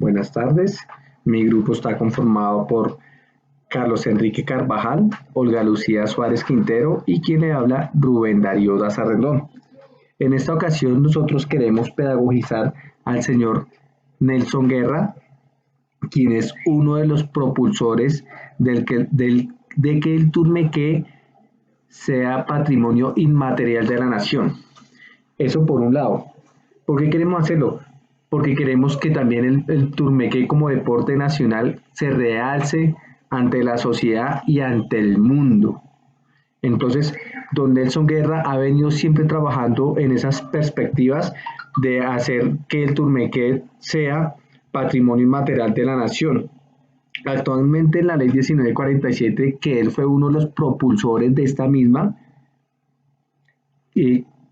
Buenas tardes. Mi grupo está conformado por Carlos Enrique Carvajal, Olga Lucía Suárez Quintero y quien le habla, Rubén Darío Daza Rendón. En esta ocasión nosotros queremos pedagogizar al señor Nelson Guerra, quien es uno de los propulsores de que el Turmequé sea patrimonio inmaterial de la nación. Eso por un lado. ¿Por qué queremos hacerlo? Porque queremos que también el turmeque como deporte nacional se realce ante la sociedad y ante el mundo. Entonces, don Nelson Guerra ha venido siempre trabajando en esas perspectivas de hacer que el turmeque sea patrimonio inmaterial de la nación. Actualmente en la ley 1947, que él fue uno de los propulsores de esta misma,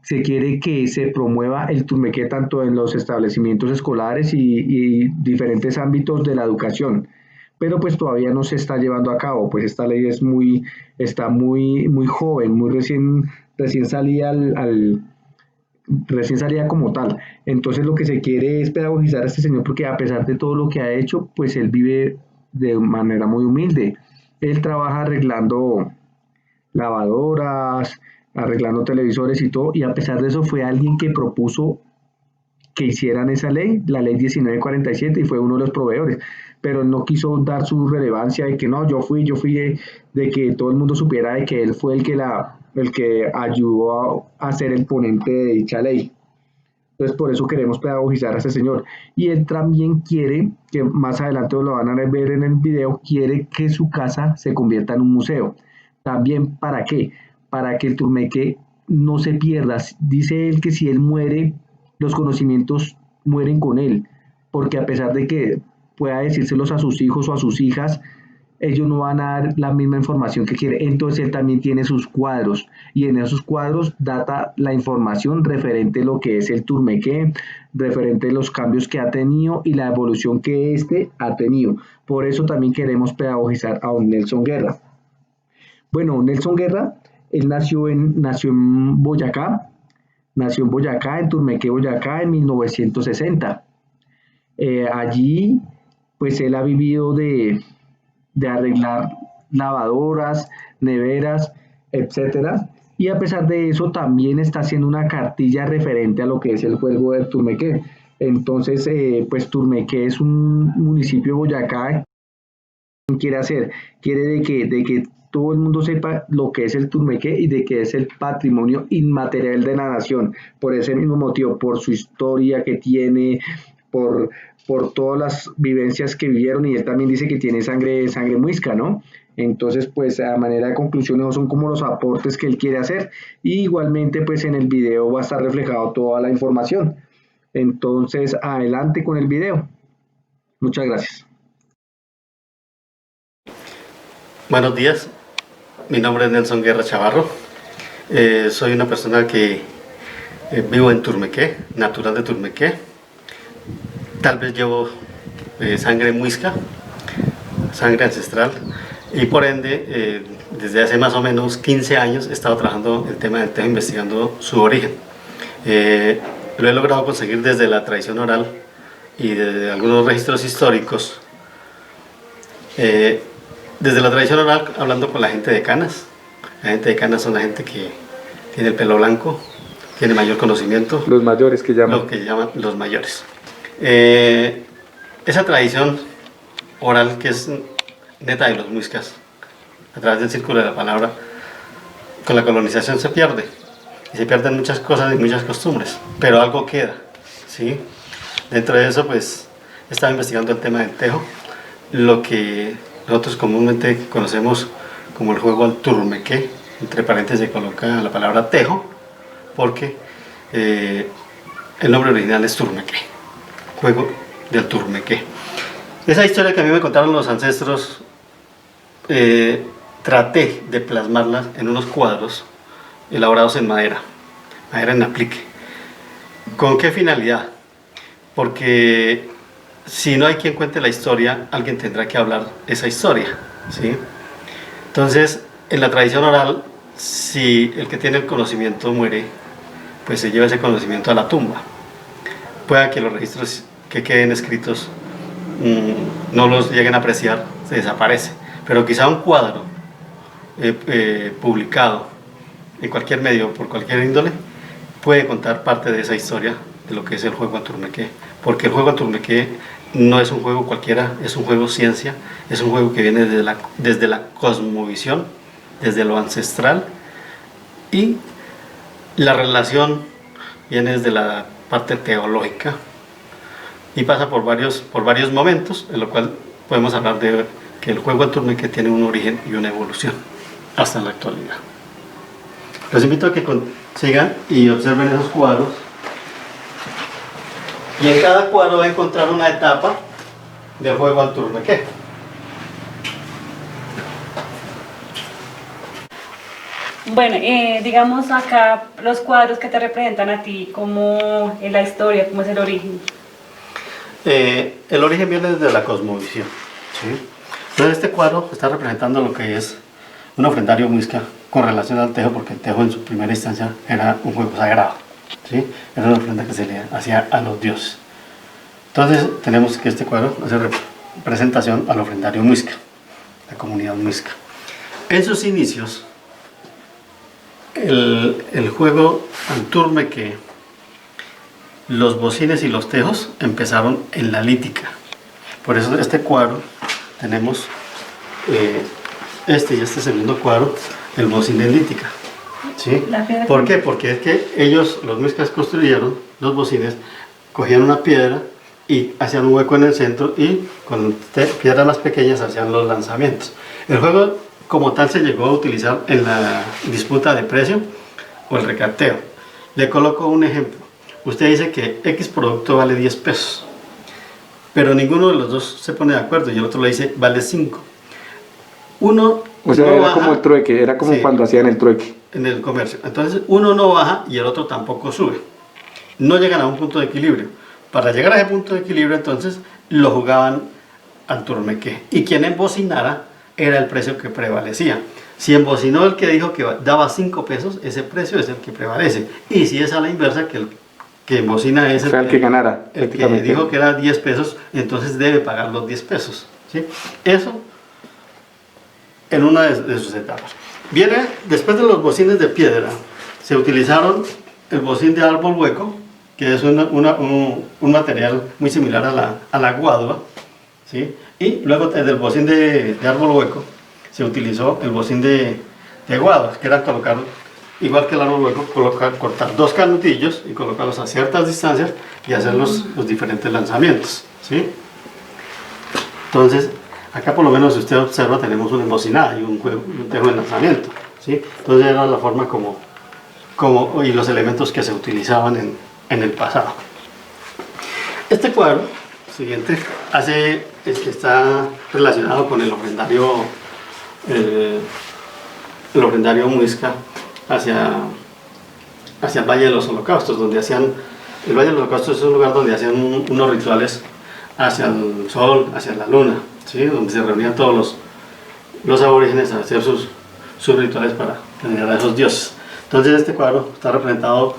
se quiere que se promueva el turmeque tanto en los establecimientos escolares y diferentes ámbitos de la educación, pero pues todavía no se está llevando a cabo, pues esta ley está muy joven, recién salida recién salida como tal. Entonces lo que se quiere es pedagogizar a este señor porque a pesar de todo lo que ha hecho, pues él vive de manera muy humilde. Él trabaja arreglando lavadoras, arreglando televisores y todo, y a pesar de eso fue alguien que propuso que hicieran esa ley, la ley 1947, y fue uno de los proveedores, pero no quiso dar su relevancia de que no, yo fui de que todo el mundo supiera de que él fue el que ayudó a ser el ponente de dicha ley. Entonces, por eso queremos pedagogizar a ese señor. Y él también quiere, que más adelante lo van a ver en el video, quiere que su casa se convierta en un museo. También, ¿para qué? Para que el turmeque no se pierda. Dice él que si él muere, los conocimientos mueren con él, porque a pesar de que pueda decírselos a sus hijos o a sus hijas, ellos no van a dar la misma información que quiere. Entonces él también tiene sus cuadros y en esos cuadros data la información referente a lo que es el turmeque, referente a los cambios que ha tenido y la evolución que éste ha tenido. Por eso también queremos pedagogizar a un Nelson Guerra. Bueno, Nelson Guerra, él nació en Boyacá, en Turmeque, Boyacá, en 1960. Allí, pues él ha vivido de arreglar lavadoras, neveras, etcétera. Y a pesar de eso, también está haciendo una cartilla referente a lo que es el juego del Turmeque. Entonces, pues Turmeque es un municipio de Boyacá que quiere hacer, quiere de que todo el mundo sepa lo que es el turmeque y de que es el patrimonio inmaterial de la nación, por ese mismo motivo, por su historia que tiene, por, por todas las vivencias que vivieron, y él también dice que tiene sangre muisca, ¿no? Entonces, pues a manera de conclusión, esos son como los aportes que él quiere hacer, y igualmente pues en el video va a estar reflejado toda la información. Entonces, adelante con el video. Muchas gracias. Buenos días, mi nombre es Nelson Guerra Chavarro. Soy una persona que vivo en Turmequé, natural de Turmequé. Tal vez llevo sangre muisca, sangre ancestral, y por ende desde hace más o menos 15 años he estado trabajando el tema del tejo, investigando su origen. Lo he logrado conseguir desde la tradición oral y desde algunos registros históricos. Desde la tradición oral, hablando con la gente de Canas. La gente de Canas son la gente que tiene el pelo blanco, tiene mayor conocimiento. Los mayores que llaman. Lo que llaman los mayores. Esa tradición oral que es neta de los muiscas, a través del círculo de la palabra, con la colonización se pierde. Y se pierden muchas cosas y muchas costumbres, pero algo queda, ¿sí? Dentro de eso, pues, he estado investigando el tema del tejo, lo que nosotros comúnmente conocemos como el juego al turmeque. Entre paréntesis se coloca la palabra tejo, porque el nombre original es turmeque, juego del turmeque. Esa historia que a mí me contaron los ancestros, traté de plasmarla en unos cuadros elaborados en madera en aplique. ¿Con qué finalidad? Porque si no hay quien cuente la historia, alguien tendrá que hablar esa historia, ¿sí? Entonces, en la tradición oral, si el que tiene el conocimiento muere, pues se lleva ese conocimiento a la tumba. Pueda que los registros que queden escritos no los lleguen a apreciar, se desaparece. Pero quizá un cuadro publicado en cualquier medio, por cualquier índole, puede contar parte de esa historia de lo que es el juego Antourmequé. Porque el juego Antourmequé no es un juego cualquiera, es un juego ciencia, es un juego que viene desde la cosmovisión, desde lo ancestral, y la relación viene desde la parte teológica y pasa por varios momentos, en lo cual podemos hablar de que el juego Antourmequé tiene un origen y una evolución hasta la actualidad. Los invito a que sigan y observen esos cuadros, y en cada cuadro va a encontrar una etapa del juego Antourmequé. Bueno, digamos acá los cuadros que te representan a ti, ¿cómo es la historia, cómo es el origen? El origen viene desde la cosmovisión, ¿sí? Entonces este cuadro está representando lo que es un ofrendario muisca con relación al tejo, porque el tejo en su primera instancia era un juego sagrado, ¿sí? Era una ofrenda que se le hacía a los dioses. Entonces tenemos que este cuadro hace representación al ofrendario muisca, la comunidad muisca. En sus inicios, el juego Antourmequé, los bocines y los tejos empezaron en la lítica. Por eso este cuadro tenemos este y este segundo cuadro, el bocín en lítica, ¿sí? ¿Por qué? Porque es que ellos, los muiscas, construyeron los bocines, cogían una piedra y hacían un hueco en el centro, y con piedras más pequeñas hacían los lanzamientos. El juego como tal se llegó a utilizar en la disputa de precio o el recateo. Le coloco un ejemplo. Usted dice que X producto vale 10 pesos, pero ninguno de los dos se pone de acuerdo y el otro le dice vale 5. Uno, o sea, no era baja, como el trueque, era como sí, cuando hacían el trueque. en el comercio. Entonces uno no baja y el otro tampoco sube. No llegan a un punto de equilibrio. Para llegar a ese punto de equilibrio, entonces lo jugaban Antourmequé, y quien embocinara era el precio que prevalecía. Si embocinó el que dijo que daba 5 pesos, ese precio es el que prevalece. Y si es a la inversa, que el que embocina es el que ganara. El que dijo que era 10 pesos, entonces debe pagar los 10 pesos, ¿sí? Eso en una de sus etapas. Viene después de los bocines de piedra, se utilizaron el bocín de árbol hueco, que es un material muy similar a la guadua, ¿sí? Y luego desde el bocín de árbol hueco se utilizó el bocín de guadua, que era colocar, igual que el árbol hueco, cortar 2 canutillos y colocarlos a ciertas distancias y hacer los diferentes lanzamientos, ¿sí? Entonces, acá por lo menos si usted observa, tenemos una embocinada y un tejo de lanzamiento, ¿sí? Entonces era la forma y los elementos que se utilizaban en el pasado. Este cuadro siguiente está relacionado con el ofrendario muisca hacia el Valle de los Holocaustos, donde hacían, el Valle de los Holocaustos es un lugar donde hacían unos rituales hacia el sol, hacia la luna, ¿sí? Donde se reunían todos los aborígenes a hacer sus rituales para venerar a esos dioses. Entonces este cuadro está representado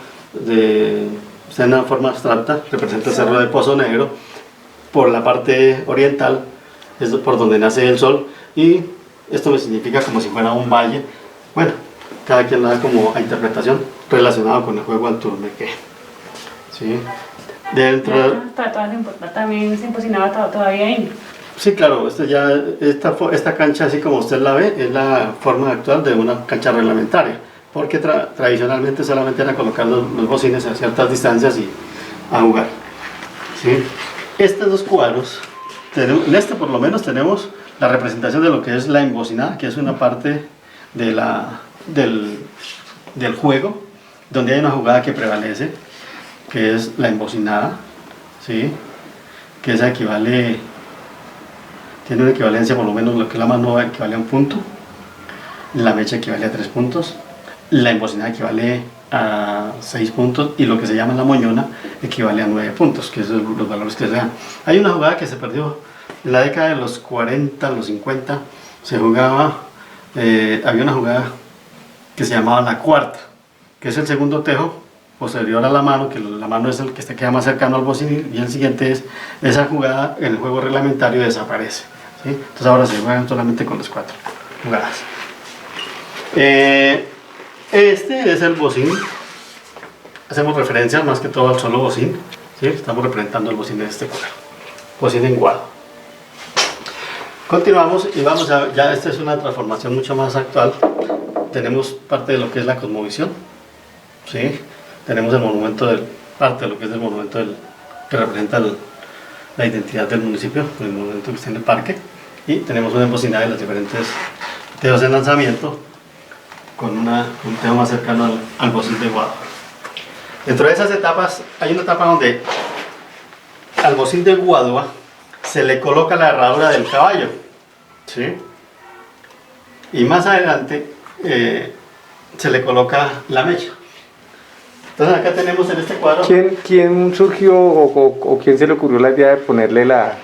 está en una forma abstracta, representa el Cerro de Pozo Negro. Por la parte oriental es por donde nace el sol, y esto me significa como si fuera un valle. Bueno, cada quien da como a interpretación relacionado con el juego Antourmequé, ¿sí? También se embocinaba todavía ahí. Sí, claro, esta cancha, así como usted la ve, es la forma actual de una cancha reglamentaria, porque tradicionalmente solamente era colocar los bocines a ciertas distancias y a jugar, ¿sí? Estos dos cuadros, en este por lo menos tenemos la representación de lo que es la embocinada, que es una parte del juego, donde hay una jugada que prevalece, que es la embocinada, ¿sí? Que esa tiene una equivalencia, por lo menos lo que es la mano equivale a 1 punto, la mecha equivale a 3 puntos, la embocinada equivale a 6 puntos, y lo que se llama la moñona equivale a 9 puntos, que son los valores que se dan. Hay una jugada que se perdió en la década de los 40, los 50, se jugaba, había una jugada que se llamaba la cuarta, que es el segundo tejo posterior a la mano, que la mano es el que queda más cercano al bocín, y el siguiente es esa jugada en el juego reglamentario desaparece, ¿sí? Entonces ahora se juegan solamente con las 4 jugadas. Este es el bocín. Hacemos referencia más que todo al solo bocín, ¿sí? Estamos representando el bocín de este cuadro, bocín en guado. Continuamos y vamos a, ya esta es una transformación mucho más actual. Tenemos parte de lo que es la cosmovisión, ¿sí? Tenemos el monumento parte de lo que es el monumento que representa la identidad del municipio, el monumento que está en el parque, y tenemos una embocinaje de los diferentes teos de lanzamiento con un teo más cercano al bocín de guado. Dentro de esas etapas hay una etapa donde al bocín de guadua se le coloca la herradura del caballo, ¿sí? Y más adelante se le coloca la mecha. Entonces acá tenemos en este cuadro. ¿Quién surgió o quién se le ocurrió la idea de ponerle la...?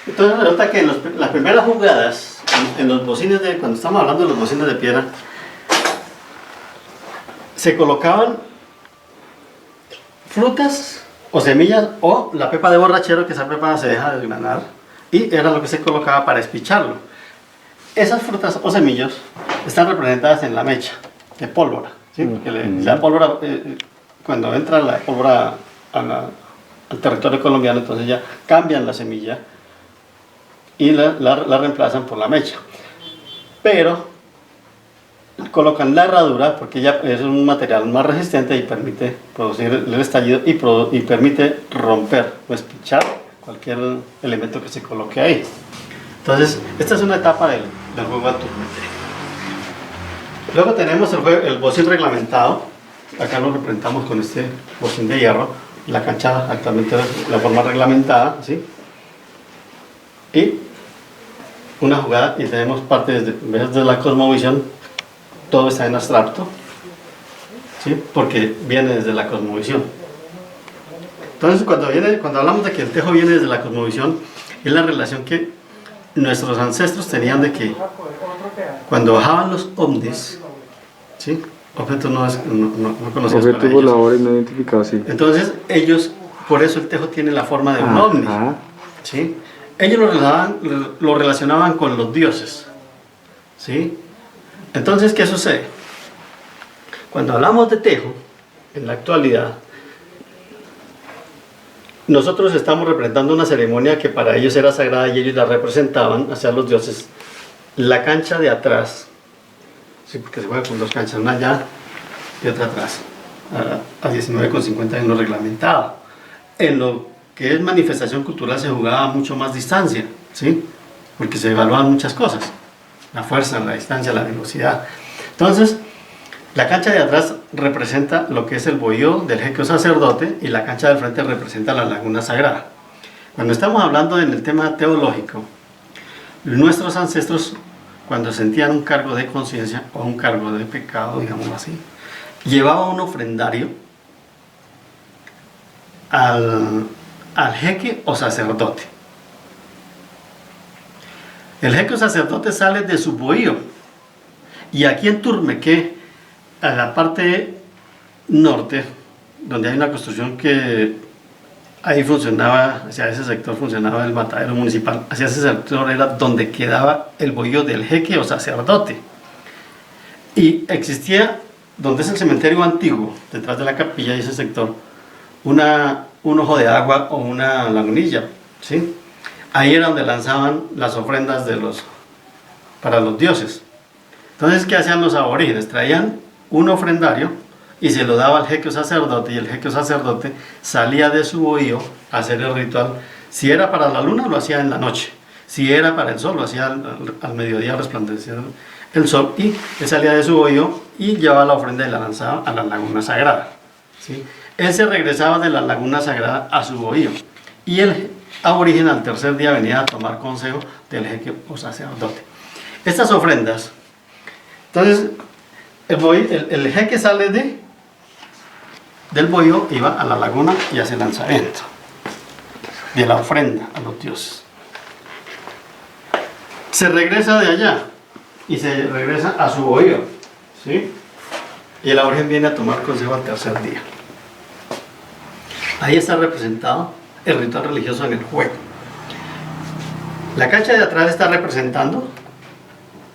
Entonces resulta que en las primeras jugadas, en los bocines cuando estamos hablando de los bocines de piedra, se colocaban frutas o semillas o la pepa de borrachero, que esa pepa se deja desgranar, y era lo que se colocaba para espicharlo. Esas frutas o semillas están representadas en la mecha de pólvora, ¿sí? Porque la pólvora, cuando entra la pólvora al territorio colombiano, entonces ya cambian la semilla y la reemplazan por la mecha. Pero colocan la herradura porque ya es un material más resistente y permite producir el estallido y permite romper o espichar cualquier elemento que se coloque ahí. Entonces, esta es una etapa del juego al turmete. Luego tenemos el bocín reglamentado. Acá lo representamos con este bocín de hierro. La cancha actualmente es la forma reglamentada, ¿sí? Y una jugada, y tenemos parte desde la cosmovisión. Todo está en abstracto, ¿sí? Porque viene desde la cosmovisión. Entonces, cuando hablamos de que el tejo viene desde la cosmovisión, es la relación que nuestros ancestros tenían de que cuando bajaban los ovnis, ¿sí? Objetos no conocidos para Objetos voladores no identificados, sí. Entonces, ellos, por eso el tejo tiene la forma de un ovni, ¿sí? Ellos lo relacionaban con los dioses, ¿sí? Entonces, ¿qué sucede? Cuando hablamos de tejo, en la actualidad, nosotros estamos representando una ceremonia que para ellos era sagrada y ellos la representaban hacia los dioses. La cancha de atrás, sí, porque se juega con dos canchas, una allá y otra atrás, a 19,50 en lo reglamentado. En lo que es manifestación cultural se jugaba a mucho más distancia, ¿sí? Porque se evaluaban muchas cosas. La fuerza, la distancia, la velocidad. Entonces, la cancha de atrás representa lo que es el bohío del jeque o sacerdote y la cancha del frente representa la laguna sagrada. Cuando estamos hablando en el tema teológico, nuestros ancestros, cuando sentían un cargo de conciencia o un cargo de pecado, digamos así, llevaban un ofrendario al jeque o sacerdote. El jeque o sacerdote sale de su bohío y aquí en Turmequé, a la parte norte, donde hay una construcción que ahí funcionaba, hacia ese sector funcionaba el matadero municipal, hacia ese sector era donde quedaba el bohío del jeque o sacerdote. Y existía, donde es el cementerio antiguo, detrás de la capilla y ese sector, un ojo de agua o una lagunilla, ¿sí? Ahí era donde lanzaban las ofrendas para los dioses. Entonces, ¿qué hacían los aborígenes? Traían un ofrendario y se lo daba al jeque o sacerdote, y el jeque o sacerdote salía de su bohío a hacer el ritual. Si era para la luna, lo hacía en la noche. Si era para el sol, lo hacía al mediodía, resplandecer el sol, y él salía de su bohío y llevaba la ofrenda y la lanzaba a la laguna sagrada, ¿sí? Él se regresaba de la laguna sagrada a su bohío, y el aborigen al tercer día venía a tomar consejo del jeque o sacerdote. Estas ofrendas, entonces, el jeque sale del bohío y va a la laguna y hace el lanzamiento de la ofrenda a los dioses. Se regresa de allá y se regresa a su bohío, ¿sí? Y el aborigen viene a tomar consejo al tercer día. Ahí está representado el ritual religioso en el juego. La cancha de atrás está representando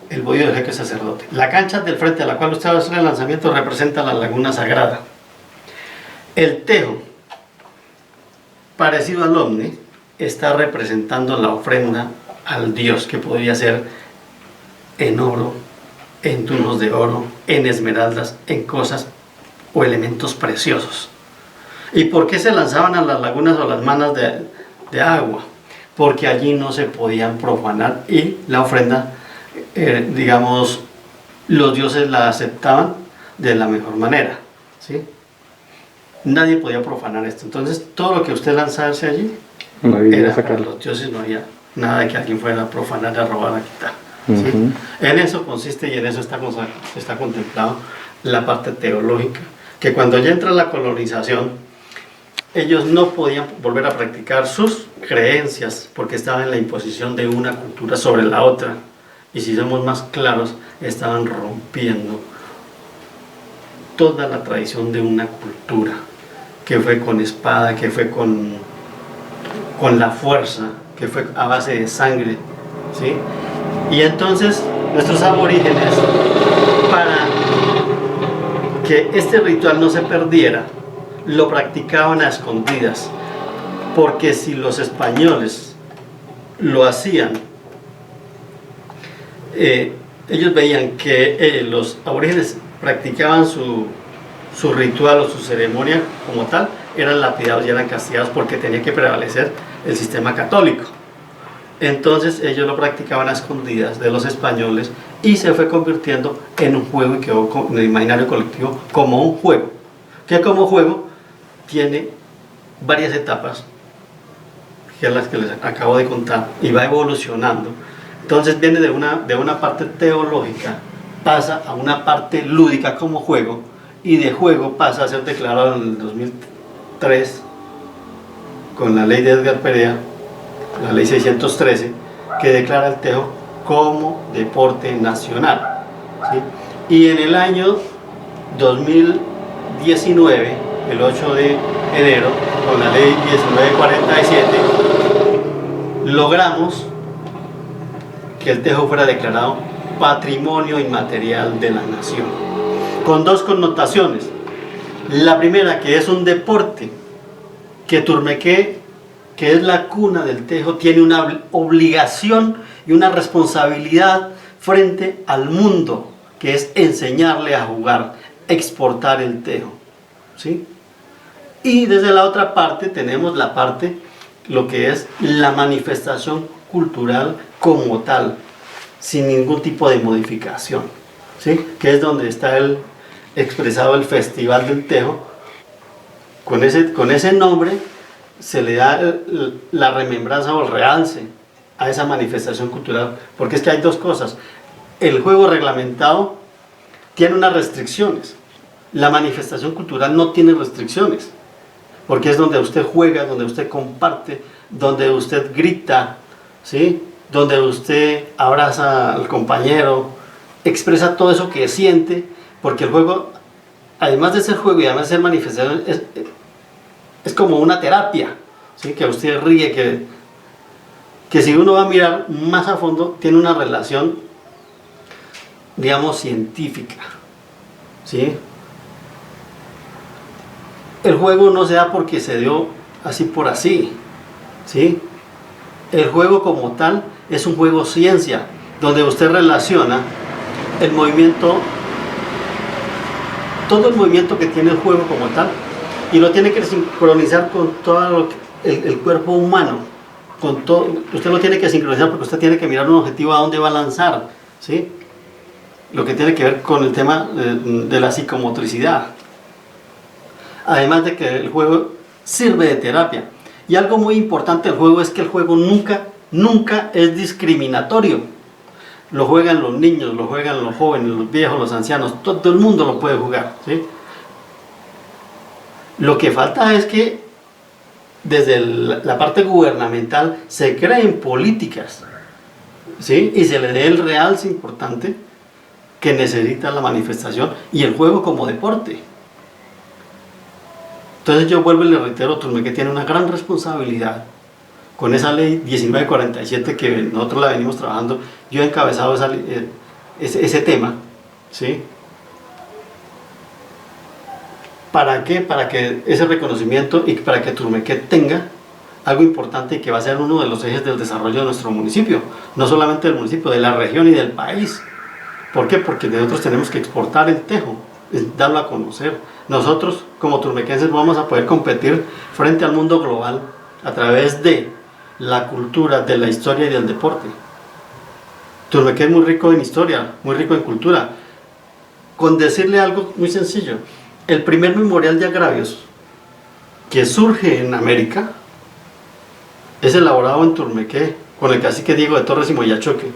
el bollo del jeque sacerdote. La cancha del frente a la cual usted va a hacer el lanzamiento representa la laguna sagrada. El tejo, parecido al ovni, está representando la ofrenda al dios, que podría ser en oro, en tunos de oro, en esmeraldas, en cosas o elementos preciosos. ¿Y por qué se lanzaban a las lagunas o las manas de agua? Porque allí no se podían profanar y la ofrenda, digamos, los dioses la aceptaban de la mejor manera, ¿sí? Nadie podía profanar esto. Entonces, todo lo que usted lanzase allí era para los dioses, no había nada de que alguien fuera a profanar, a robar, a quitar, ¿sí? En eso consiste y en eso está contemplado la parte teológica, que cuando ya entra la colonización, ellos no podían volver a practicar sus creencias porque estaban en la imposición de una cultura sobre la otra. Y si somos más claros, estaban rompiendo toda la tradición de una cultura, que fue con espada, que fue con la fuerza, que fue a base de sangre, ¿sí? Y entonces nuestros aborígenes, para que este ritual no se perdiera, lo practicaban a escondidas, porque si los españoles lo hacían, ellos veían que los aborígenes practicaban su ritual o su ceremonia como tal, eran lapidados y eran castigados porque tenía que prevalecer el sistema católico. Entonces ellos lo practicaban a escondidas de los españoles y se fue convirtiendo en un juego y quedó en el imaginario colectivo como un juego, que como juego tiene varias etapas, que es las que les acabo de contar, y va evolucionando. Entonces viene de una parte teológica, pasa a una parte lúdica como juego, y de juego pasa a ser declarado en el 2003 con la ley de Edgar Perea, la ley 613, que declara el tejo como deporte nacional, ¿sí? Y en el año 2019, el 8 de enero, con la ley 1947, logramos que el tejo fuera declarado patrimonio inmaterial de la nación, con dos connotaciones. La primera, que es un deporte, que Turmequé, que es la cuna del tejo, tiene una obligación y una responsabilidad frente al mundo, que es enseñarle a jugar, exportar el tejo, ¿sí? Y desde la otra parte tenemos la parte, lo que es la manifestación cultural como tal, sin ningún tipo de modificación, ¿sí? Que es donde está expresado el Festival del Tejo. Con ese nombre se le da la remembranza o el realce a esa manifestación cultural, porque es que hay dos cosas. El juego reglamentado tiene unas restricciones, la manifestación cultural no tiene restricciones, porque es donde usted juega, donde usted comparte, donde usted grita, ¿sí? Donde usted abraza al compañero, expresa todo eso que siente, porque el juego, además de ser juego y además de ser manifestación, es como una terapia, ¿sí? Que usted ríe, que si uno va a mirar más a fondo, tiene una relación, digamos, científica, ¿sí? El juego no se da porque se dio así por así, ¿sí? El juego como tal es un juego ciencia, donde usted relaciona el movimiento, todo el movimiento que tiene el juego como tal, y lo tiene que sincronizar con todo el cuerpo humano, con todo, usted lo tiene que sincronizar porque usted tiene que mirar un objetivo a dónde va a lanzar, ¿sí? Lo que tiene que ver con el tema de la psicomotricidad. Además de que el juego sirve de terapia. Y algo muy importante del juego es que el juego nunca es discriminatorio. Lo juegan los niños, lo juegan los jóvenes, los viejos, los ancianos, todo el mundo lo puede jugar, ¿sí? Lo que falta es que desde la parte gubernamental se creen políticas, ¿sí? Y se le dé el realce importante que necesita la manifestación y el juego como deporte. Entonces yo vuelvo y le reitero, Turmequé tiene una gran responsabilidad con esa ley 1947 que nosotros la venimos trabajando. Yo he encabezado ese tema, ¿sí? ¿Para qué? Para que ese reconocimiento y para que Turmequé tenga algo importante y que va a ser uno de los ejes del desarrollo de nuestro municipio, no solamente del municipio, de la región y del país. ¿Por qué? Porque nosotros tenemos que exportar el tejo, darlo a conocer. Nosotros, como turmequenses, vamos a poder competir frente al mundo global a través de la cultura, de la historia y del deporte. Turmequé es muy rico en historia, muy rico en cultura. Con decirle algo muy sencillo, el primer memorial de agravios que surge en América es elaborado en Turmequé con el cacique Diego de Torres y Moyachoque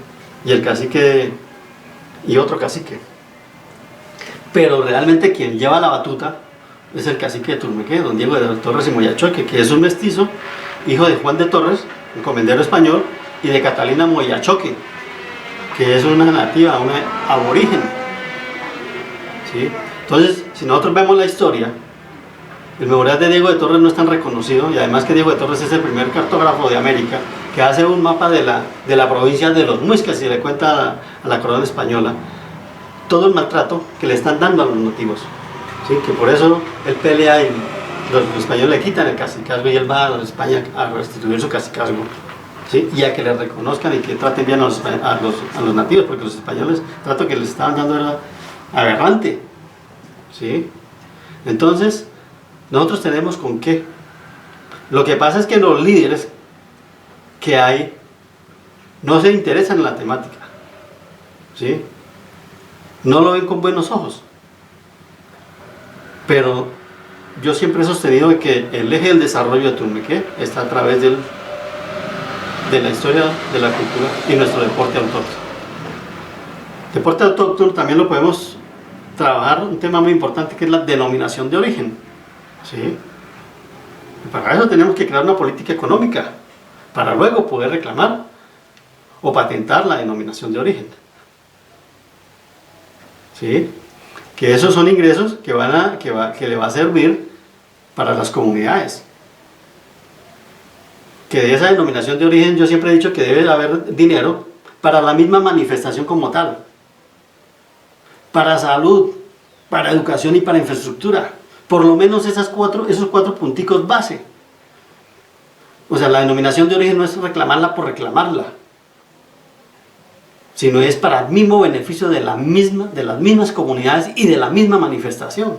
y el cacique y otro cacique. Pero realmente quien lleva la batuta es el cacique de Turmequé, don Diego de Torres y Moyachoque, que es un mestizo, hijo de Juan de Torres, un comendero español, y de Catalina Moyachoque, que es una nativa, una aborigen. ¿Sí? Entonces, si nosotros vemos la historia, el memorial de Diego de Torres no es tan reconocido, y además que Diego de Torres es el primer cartógrafo de América que hace un mapa de la provincia de los Muiscas y le cuenta a la corona española todo el maltrato que le están dando a los nativos, ¿sí? Que por eso él pelea y los españoles le quitan el cacicazgo y él va a España a restituir su cacicazgo, ¿sí? Y a que le reconozcan y que traten bien a los nativos, porque los españoles el trato que les estaban dando era aberrante, ¿sí? Entonces nosotros tenemos con qué. Lo que pasa es que los líderes que hay no se interesan en la temática, ¿sí? No lo ven con buenos ojos. Pero yo siempre he sostenido que el eje del desarrollo de Turmequé está a través de la historia, de la cultura y nuestro deporte autóctono. Deporte autóctono también lo podemos trabajar, un tema muy importante que es la denominación de origen, ¿sí? Y para eso tenemos que crear una política económica para luego poder reclamar o patentar la denominación de origen, ¿sí? Que esos son ingresos que le va a servir para las comunidades. Que de esa denominación de origen yo siempre he dicho que debe haber dinero para la misma manifestación como tal, para salud, para educación y para infraestructura. Por lo menos esos cuatro punticos base. O sea, la denominación de origen no es reclamarla por reclamarla, sino es para el mismo beneficio de las mismas comunidades y de la misma manifestación.